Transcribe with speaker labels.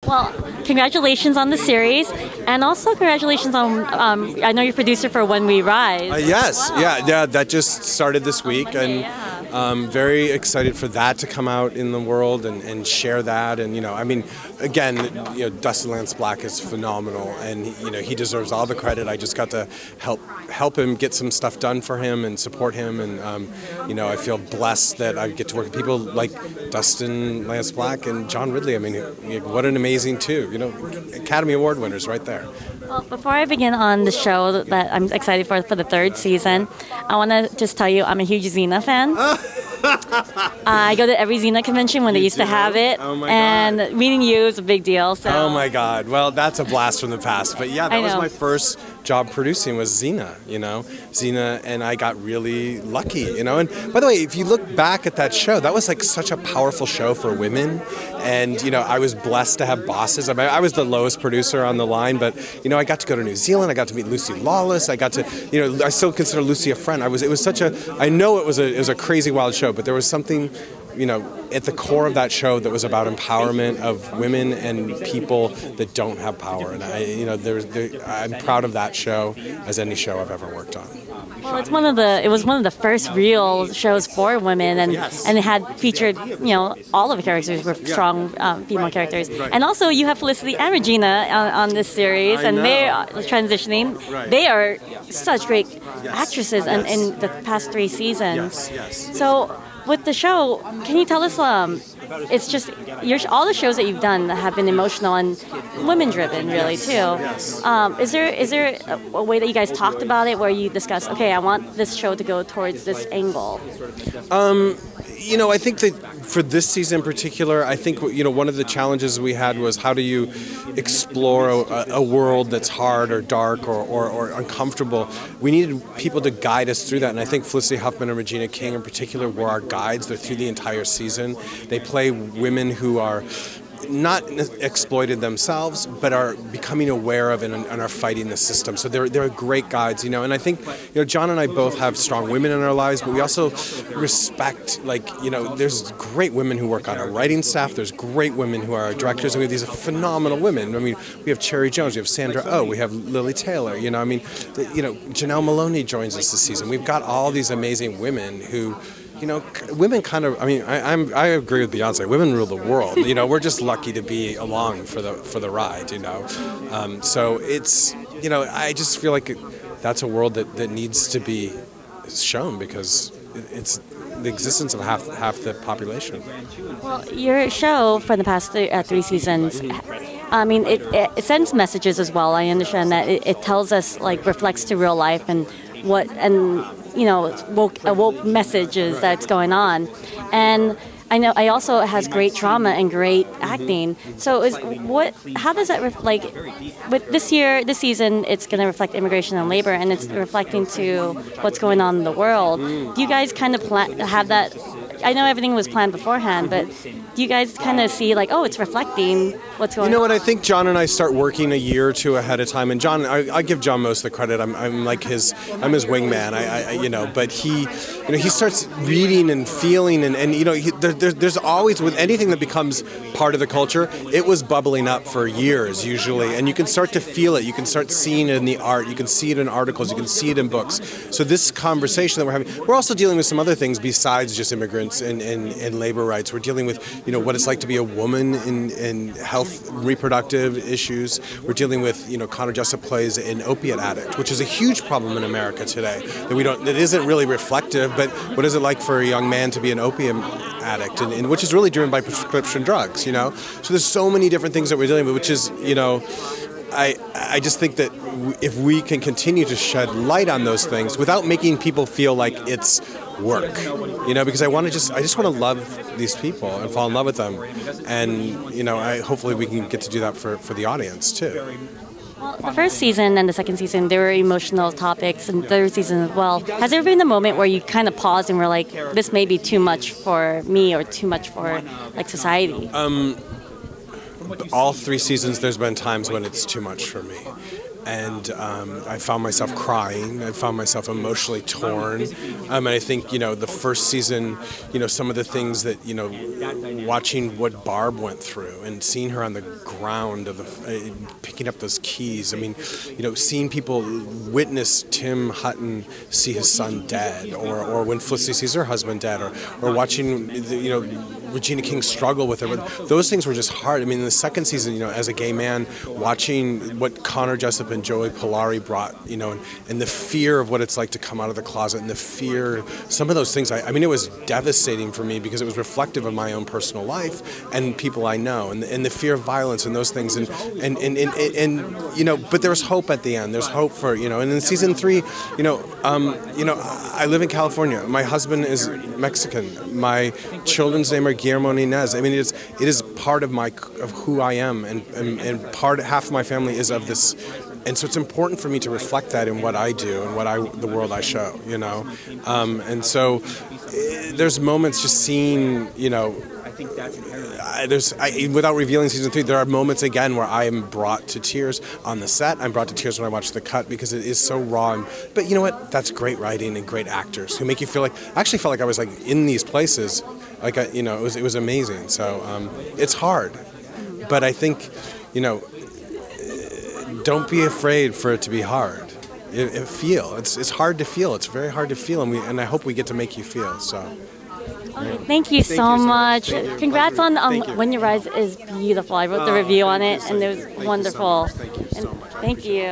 Speaker 1: Well, congratulations on the series, and also congratulations on, I know you're producer for When We Rise.
Speaker 2: Yes,
Speaker 1: Wow.
Speaker 2: yeah, that just started this week,
Speaker 1: Monday,
Speaker 2: and very excited for that to come out in the world and share that. And, I mean, again, Dustin Lance Black is phenomenal, and, he deserves all the credit. I just got to help him get some stuff done for him and support him, and, I feel blessed that I get to work with people like Dustin Lance Black and John Ridley. I mean, what an amazing two, Academy Award winners right there.
Speaker 1: Well, before I begin on the show that I'm excited for the third season, I want to just tell you I'm a huge Xena fan. I go to every Xena convention when they used to have it, and meeting you is a big deal. So.
Speaker 2: Oh my God! Well, that's a blast from the past. But yeah, that was my first job producing was Xena. Xena, and I got really lucky. And by the way, if you look back at that show, that was like such a powerful show for women, and I was blessed to have bosses. I mean, I was the lowest producer on the line, but I got to go to New Zealand. I got to meet Lucy Lawless. I got to, I still consider Lucy a friend. It was such a. I know it was a crazy wild show, but there was something, at the core of that show that was about empowerment of women and people that don't have power. And I'm proud of that show as any show I've ever worked on.
Speaker 1: Well, it was one of the first real shows for women, and it had featured, all of the characters were strong female characters.
Speaker 2: Right.
Speaker 1: And also you have Felicity and Regina on this series, and they are transitioning.
Speaker 2: Right.
Speaker 1: They are such great actresses in the past 3 seasons.
Speaker 2: Yes.
Speaker 1: So with the show, can you tell us, it's just, all the shows that you've done have been emotional and women-driven, really, too.
Speaker 2: Yes.
Speaker 1: Is there a way that you guys talked about it where you discuss, okay, I want this show to go towards this angle?
Speaker 2: I think that for this season in particular, I think, one of the challenges we had was how do you explore a world that's hard or dark or uncomfortable. We needed people to guide us through that, and I think Felicity Huffman and Regina King in particular were our guides. They're through the entire season. They play women who are not exploited themselves, but are becoming aware of and are fighting the system. So they're great guides, and I think, John and I both have strong women in our lives, but we also respect, there's great women who work on our writing staff, there's great women who are our directors, and we have these phenomenal women. I mean, we have Cherry Jones, we have Sandra Oh, we have Lily Taylor, Janelle Maloney joins us this season. We've got all these amazing women who, women kind of. I mean, I agree with Beyonce. Women rule the world. We're just lucky to be along for the ride. So it's. I just feel like that's a world that needs to be shown because it's the existence of half the population.
Speaker 1: Well, your show for the past 3 seasons. I mean, it sends messages as well. I understand that it tells us, reflects to real life and woke messages that's going on. And I know it also has great trauma and great acting. So how does that with this season, it's going to reflect immigration and labor, and it's reflecting to what's going on in the world. Do you guys kind of have that? I know everything was planned beforehand, but do you guys kind of see it's reflecting what's going on?
Speaker 2: You know what? I think John and I start working a year or two ahead of time, and John, I give John most of the credit. I'm his wingman. But he starts reading and feeling, and there's always with anything that becomes part of the culture, it was bubbling up for years usually, and you can start to feel it. You can start seeing it in the art. You can see it in articles. You can see it in books. So this conversation that we're having, we're also dealing with some other things besides just immigrants and labor rights. We're dealing with what it's like to be a woman in health, reproductive issues. We're dealing with Connor Jessup plays an opiate addict, which is a huge problem in America today that isn't really reflective. But what is it like for a young man to be an opium addict, and which is really driven by prescription drugs? So there's so many different things that we're dealing with, which is I just think that if we can continue to shed light on those things without making people feel like it's work, because I just want to love these people and fall in love with them, and hopefully we can get to do that for the audience too.
Speaker 1: Well, the first season and the second season, there were emotional topics, and the third season as well. Has there been a moment where you kind of paused and were like, this may be too much for me or too much for society?
Speaker 2: All 3 seasons, there's been times when it's too much for me. and I found myself crying. I found myself emotionally torn. And I think, the first season, some of the things that, watching what Barb went through and seeing her on the ground of picking up those keys. I mean, seeing people witness Tim Hutton see his son dead, or when Felicity sees her husband dead, or watching, Regina King struggle with her. But those things were just hard. I mean, in the second season, as a gay man, watching what Connor Jessup and Joey Polari brought, and the fear of what it's like to come out of the closet, and the fear, some of those things, I mean, it was devastating for me because it was reflective of my own personal life and people I know, and the fear of violence and those things, and but there was hope at the end. There's hope for, and in season 3, I live in California. My husband is Mexican. My children's name are Guillermo and Inez. I mean, it is part of who I am, and half of my family is of this, and so it's important for me to reflect that in what I do and the world I show, and so there's moments just seeing, without revealing season 3, there are moments again where I am brought to tears on the set. I'm brought to tears when I watch the cut because it is so raw. But you know what? That's great writing and great actors who make you feel like. I actually felt like I was like in these places. Like it was amazing. So it's hard, but I think, don't be afraid for it to be hard. It's hard to feel. It's very hard to feel, and I hope we get to make you feel. So.
Speaker 1: Thank you so much. Congrats on When You Rise is beautiful. I wrote the review on it, and it was wonderful.
Speaker 2: Thank you so much.
Speaker 1: Thank you.